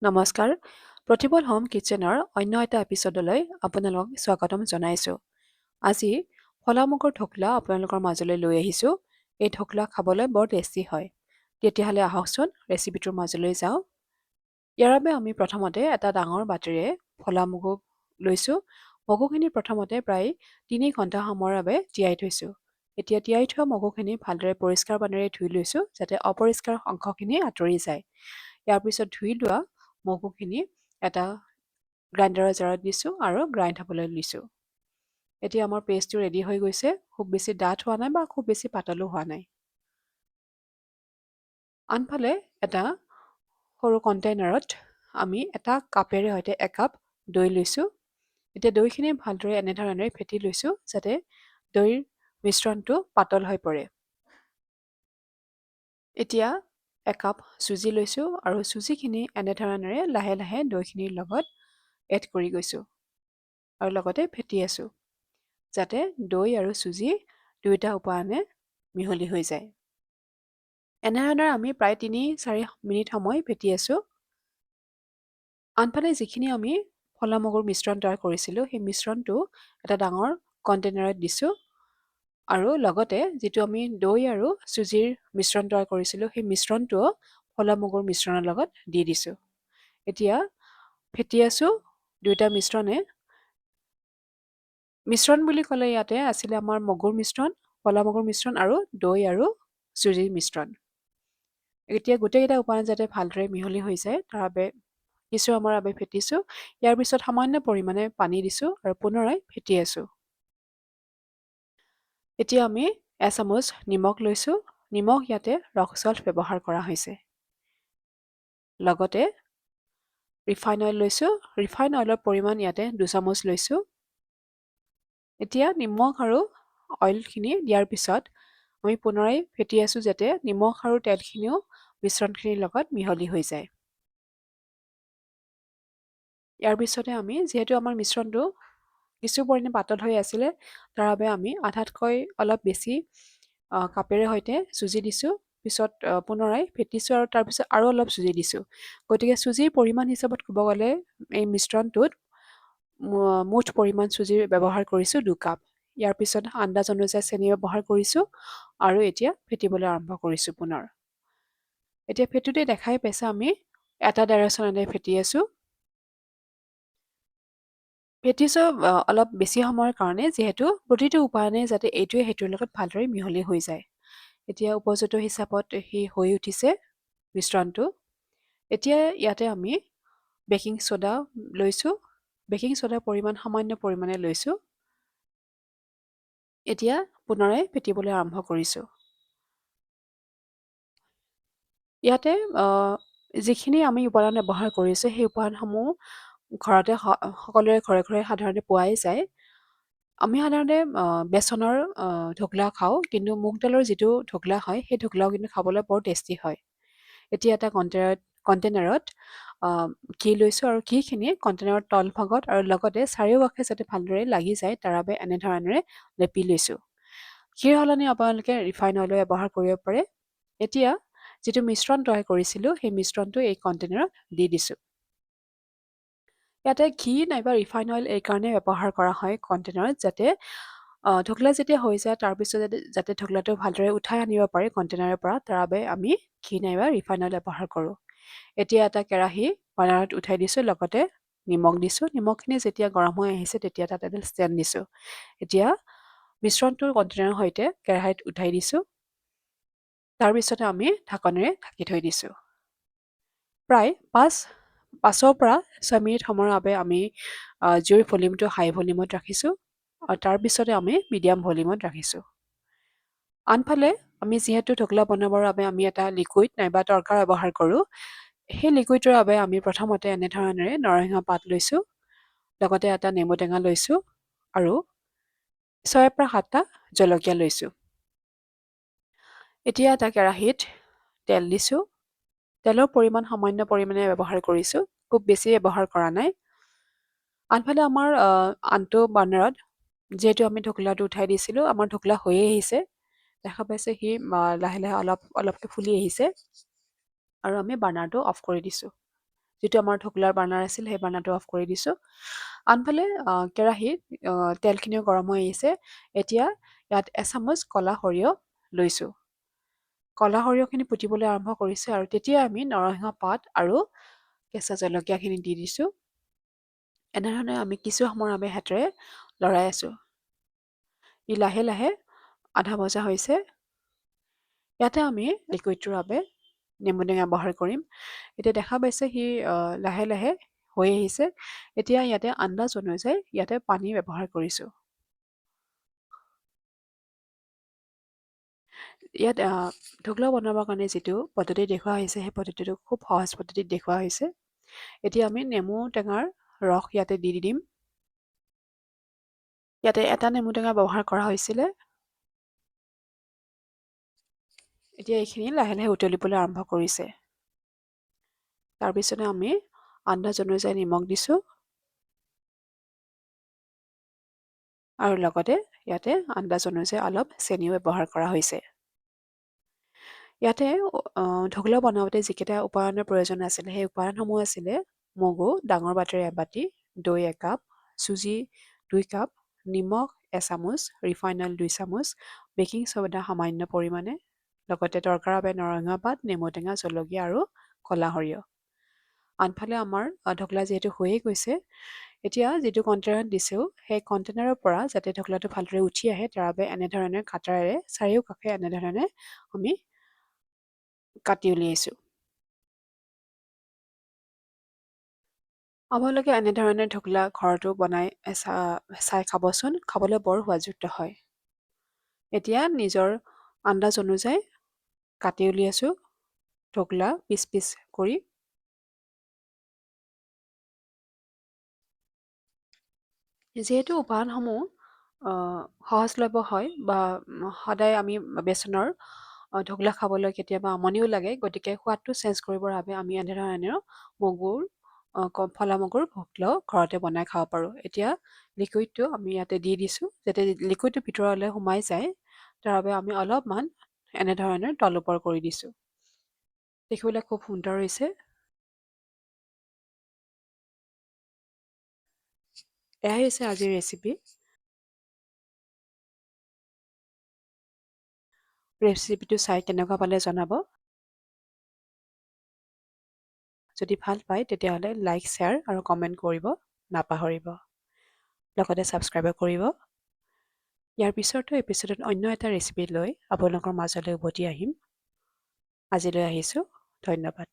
নমস্কাৰ, প্ৰতিপল হোম কিটচেনৰ অন্য এটা এপিছ'ডলৈ আপোনালোকক স্বাগতম জনাইছোঁ। আজি ফলামুগৰ ঢকলা আপোনালোকৰ মাজলৈ লৈ আহিছোঁ। এই ঢকলা খাবলৈ বৰ টেষ্টি হয়। তেতিয়াহ'লে আহকচোন ৰেচিপিটোৰ মাজলৈ যাওঁ। ইয়াৰ বাবে আমি প্ৰথমতে এটা ডাঙৰ বাটিৰে ফলা মগু লৈছোঁ। মগুখিনি প্ৰথমতে প্ৰায় 3 ঘণ্টা সময়ৰ বাবে তিয়াই থৈছোঁ। এতিয়া তিয়াই থোৱা মগুখিনি ভালদৰে পৰিষ্কাৰ পানীৰে ধুই লৈছোঁ যাতে অপৰিষ্কাৰ অংশখিনি আঁতৰি যায়। ইয়াৰ পিছত ধুই লোৱা মগুখিনি এটা গ্ৰাইণ্ডাৰৰ জাৰত দিছোঁ আৰু গ্ৰাইণ্ড হ'বলৈ দিছোঁ। এতিয়া আমাৰ পেষ্টটো ৰেডি হৈ গৈছে। খুব বেছি ডাঠ হোৱা নাই বা খুব বেছি পাতলো হোৱা নাই। আনফালে এটা সৰু কণ্টেইনাৰত আমি এটা কাপেৰে সৈতে একাপ দৈ লৈছোঁ। এতিয়া দৈখিনি ভালদৰে এনেধৰণেৰে ফেটি লৈছোঁ যাতে দৈৰ মিশ্ৰণটো পাতল হৈ পৰে। এতিয়া একাপ চুজি লৈছোঁ আৰু চুজিখিনি এনেধৰণেৰে লাহে লাহে দৈখিনিৰ লগত এড কৰি গৈছোঁ আৰু লগতে ফেটি আছোঁ যাতে দৈ আৰু চুজি দুয়োটা উপাদানে মিহলি হৈ যায়। এনেধৰণেৰে আমি প্ৰায় 3-4 মিনিট সময় ফেটি আছোঁ। আনফালে যিখিনি আমি ফলা মগুৰ মিশ্ৰণ তৈয়াৰ কৰিছিলোঁ সেই মিশ্ৰণটো এটা ডাঙৰ কণ্টেইনাৰত দিছোঁ আৰু লগতে যিটো আমি দৈ আৰু চুজিৰ মিশ্ৰণ তৈয়াৰ কৰিছিলোঁ সেই মিশ্ৰণটোও ফলা মগুৰ মিশ্ৰণৰ লগত দি দিছোঁ। এতিয়া ফেটি আছোঁ দুয়োটা মিশ্ৰণ বুলি ক'লে ইয়াতে আছিলে আমাৰ মগুৰ মিশ্ৰণ, ফলা মগুৰ মিশ্ৰণ আৰু দৈ আৰু চুজিৰ মিশ্ৰণ। এতিয়া গোটেইকেইটা উপাদান যাতে ভালদৰে মিহলি হৈ যায় তাৰ বাবে কিছু সময়ৰ বাবে ফেটিছোঁ। ইয়াৰ পিছত সামান্য পৰিমাণে পানী দিছোঁ আৰু পুনৰাই ফেটি আছোঁ। এতিয়া আমি এচামুচ নিমখ লৈছোঁ। নিমখ ইয়াতে ৰক সল্ট ব্যৱহাৰ কৰা হৈছে। লগতে ৰিফাইন অইল লৈছোঁ। ৰিফাইন অইলৰ পৰিমাণ ইয়াতে 2 চামুচ লৈছোঁ। এতিয়া নিমখ আৰু অইলখিনি দিয়াৰ পিছত আমি পুনৰাই ফেটি আছোঁ যাতে নিমখ আৰু তেলখিনিও মিশ্ৰণখিনিৰ লগত মিহলি হৈ যায়। ইয়াৰ পিছতে আমি যিহেতু আমাৰ মিশ্ৰণটো কিছু পৰিমাণে পাতল হৈ আছিলে তাৰ বাবে আমি আধাতকৈ অলপ বেছি কাপেৰে সৈতে চুজি দিছোঁ। পিছত পুনৰাই ফেটিছোঁ আৰু তাৰপিছত আৰু অলপ চুজি দিছোঁ। গতিকে চুজিৰ পৰিমাণ হিচাপত ক'ব গ'লে এই মিশ্ৰণটোত মুঠ পৰিমাণ চুজিৰ ব্যৱহাৰ কৰিছোঁ 2 কাপ। ইয়াৰ পিছত আন্দাজ অনুযায়ী চেনি ব্যৱহাৰ কৰিছোঁ আৰু এতিয়া ফেটিবলৈ আৰম্ভ কৰিছোঁ পুনৰ। এতিয়া ফেটোতে দেখাই পাইছে আমি এটা ডাইৰেকশ্যনতে ফেটি আছোঁ। ফেটিছোঁ অলপ বেছি সময়ৰ কাৰণে যিহেতু প্ৰতিটো উপাদানে যাতে এইটোৱে সেইটোৰ লগত ভালদৰে মিহলি হৈ যায়। এতিয়া উপযুক্ত হিচাপত সি হৈ উঠিছে মিশ্ৰণটো। এতিয়া ইয়াতে আমি বেকিং ছ'ডা লৈছোঁ। বেকিং ছ'ডাৰ পৰিমাণ সামান্য পৰিমাণে লৈছোঁ। এতিয়া পুনৰাই ফেটিবলৈ আৰম্ভ কৰিছোঁ। ইয়াতে যিখিনি আমি উপাদান ব্যৱহাৰ কৰিছোঁ সেই উপাদানসমূহ ঘৰতে সকলোৰে ঘৰে ঘৰে সাধাৰণতে পোৱাই যায়। আমি সাধাৰণতে বেচনৰ ঢকলা খাওঁ, কিন্তু মুগ দালৰ যিটো ঢকলা হয় সেই ঢকলাও কিন্তু খাবলৈ বৰ টেষ্টি হয়। এতিয়া এটা কণ্টেইনাৰত ঘি লৈছোঁ আৰু ঘিখিনি কণ্টেইনাৰৰ তলভাগত আৰু লগতে চাৰিওকাষে যাতে ভালদৰে লাগি যায় তাৰ বাবে এনেধৰণেৰে লেপি লৈছোঁ। ঘিৰ সলনি আপোনালোকে ৰিফাইন অইলো ব্যৱহাৰ কৰিব পাৰে। এতিয়া যিটো মিশ্ৰণ তৈয়াৰ কৰিছিলোঁ সেই মিশ্ৰণটো এই কণ্টেইনাৰত দি দিছোঁ। ইয়াতে ঘি নাইবা ৰিফাইন অইল এইকাৰণে ব্যৱহাৰ কৰা হয় কণ্টেইনাৰত যাতে ঢকলা যেতিয়া হৈ যায় তাৰপিছত যাতে ঢকলাটো ভালদৰে উঠাই আনিব পাৰে কণ্টেইনাৰৰ পৰা তাৰ বাবে আমি ঘি নাইবা ৰিফাইন অইল ব্যৱহাৰ কৰোঁ। এতিয়া এটা কেৰাহী বাৰ্ণাৰত উঠাই দিছোঁ, লগতে নিমখ দিছোঁ। নিমখখিনি যেতিয়া গৰম হৈ আহিছে তেতিয়া তাত এটা ষ্টেণ্ড দিছোঁ। এতিয়া মিশ্ৰণটো কণ্টেইনাৰৰ সৈতে কেৰাহীত উঠাই দিছোঁ। তাৰপিছতে আমি ঢাকনেৰে ঢাকি থৈ দিছোঁ। প্ৰায় 5-ৰ পৰা 6 মিনিট সময়ৰ বাবে আমি জুইৰ ভলিউমটো হাই ভলিউমত ৰাখিছোঁ আৰু তাৰপিছতে আমি মিডিয়াম ভলিউমত ৰাখিছোঁ। আনফালে আমি যিহেতু ঢকলা বনাবৰ বাবে আমি এটা লিকুইড নাইবা তৰকা ব্যৱহাৰ কৰোঁ, সেই লিকুইডৰ বাবে আমি প্ৰথমতে এনেধৰণেৰে নৰসিংহ পাত লৈছোঁ, লগতে এটা নেমু টেঙা লৈছোঁ আৰু 6ৰ পৰা 7টা জলকীয়া লৈছোঁ। এতিয়া এটা কেৰাহীত তেল দিছোঁ। তেলৰ পৰিমাণ সামান্য পৰিমাণে ব্যৱহাৰ কৰিছোঁ, খুব বেছি ব্যৱহাৰ কৰা নাই। আনফালে আমাৰ আনটো বাৰ্ণাৰত যিহেতু আমি ঢকলাটো উঠাই দিছিলোঁ, আমাৰ ঢকলা হৈয়ে আহিছে। দেখা পাইছে সি লাহে লাহে অলপকৈ ফুলি আহিছে আৰু আমি বাৰ্ণাৰটো অফ কৰি দিছোঁ। যিটো আমাৰ ঢকলাৰ বাৰ্ণাৰ আছিল সেই বাৰ্ণাৰটো অফ কৰি দিছোঁ। আনফালে কেৰাহীত তেলখিনিও গৰম হৈ আহিছে। এতিয়া ইয়াত এচামুচ ক'লা সৰিয়হ লৈছোঁ। ক'লা সৰিয়হখিনি ফুটিবলৈ আৰম্ভ কৰিছে আৰু তেতিয়া আমি নৰসিংহ পাত আৰু কেঁচা জলকীয়াখিনি দি দিছোঁ। এনেধৰণে আমি কিছু সময়ৰ বাবে হাতেৰে লৰাই আছোঁ। ই লাহে লাহে আধা ভজা হৈছে। ইয়াতে আমি লিকুইডটোৰ বাবে নেমু টেঙা ব্যৱহাৰ কৰিম। এতিয়া দেখা পাইছে সি লাহে লাহে হৈ আহিছে। এতিয়া ইয়াতে আন্দাজ অনুযায়ী ইয়াতে পানী ব্যৱহাৰ কৰিছোঁ। ইয়াত ঢকলা বনাবৰ কাৰণে যিটো পদ্ধতি দেখুওৱা হৈছে সেই পদ্ধতিটো খুব সহজ পদ্ধতিত দেখুওৱা হৈছে। এতিয়া আমি নেমু টেঙাৰ ৰস ইয়াতে দি দিম। ইয়াতে এটা নেমু টেঙা ব্যৱহাৰ কৰা হৈছিলে। এতিয়া এইখিনি লাহে লাহে উতলিবলৈ আৰম্ভ কৰিছে। তাৰপিছতে আমি আন্দাজ অনুযায়ী নিমখ দিছোঁ আৰু লগতে ইয়াতে আন্দাজ অনুযায়ী অলপ চেনিও ব্যৱহাৰ কৰা হৈছে। ইয়াতে ঢকলা বনাওঁতে যিকেইটা উপাদানৰ প্ৰয়োজন আছিলে সেই উপাদানসমূহ আছিলে মগু ডাঙৰ বাটেৰে এবাটি, দৈ একাপ, চুজি 2 কাপ, নিমখ এচামুচ, ৰিফাইন অইল 2 চামুচ, বেকিং ছ'ডা সামান্য পৰিমাণে, লগতে দৰকাৰ বাবে নৰসিংহ পাত, নেমু টেঙা, জলকীয়া আৰু ক'লা সৰিয়হ। আনফালে আমাৰ ঢকলা যিহেতু হৈয়ে গৈছে, এতিয়া যিটো কণ্টেইনাৰত দিছোঁ সেই কণ্টেইনাৰৰ পৰা যাতে ঢকলাটো ভালদৰে উঠি আহে তাৰ বাবে এনেধৰণে কাটাৰেৰে চাৰিওকাষে এনেধৰণে আমি কাটি উলিয়াইছোঁ। আপোনালোকে এনেধৰণে ঢকলা ঘৰতো বনাই চাই খাবচোন, খাবলৈ বৰ সোৱাদযুক্ত হয়। এতিয়া নিজৰ আন্দাজ অনুযায়ী কাটি উলিয়াইছোঁ ঢকলা পিচ পিচ কৰি। যিহেতু উপাদানসমূহ সহজলভ্য হয় বা সদায় আমি বেচনৰ ঢকলা খাবলৈ কেতিয়াবা আমনিও লাগে, গতিকে সোৱাদটো চেঞ্জ কৰিবৰ বাবে আমি এনেধৰণেও ফলা মগুৰ ঢকলাও ঘৰতে বনাই খাব পাৰোঁ। এতিয়া লিকুইডটো আমি ইয়াতে দি দিছোঁ, যাতে লিকুইডটো ভিতৰলৈ সোমাই যায় তাৰ বাবে আমি অলপমান এনেধৰণে তল ওপৰ কৰি দিছোঁ। দেখিবলৈ খুব সুন্দৰ হৈছে। এয়াই হৈছে আজিৰ ৰেচিপি। ৰেচিপিটো চাই কেনেকুৱা পালে জনাব। যদি ভাল পায় তেতিয়াহ'লে লাইক, শ্বেয়াৰ আৰু কমেণ্ট কৰিব নাপাহৰিব। লগতে ছাবস্ক্ৰাইব কৰিব। ইয়াৰ পিছতো এপিছডত অন্য এটা ৰেচিপি লৈ আপোনালোকৰ মাজলৈ উভতি আহিম। আজিলৈ আহিছোঁ। ধন্যবাদ।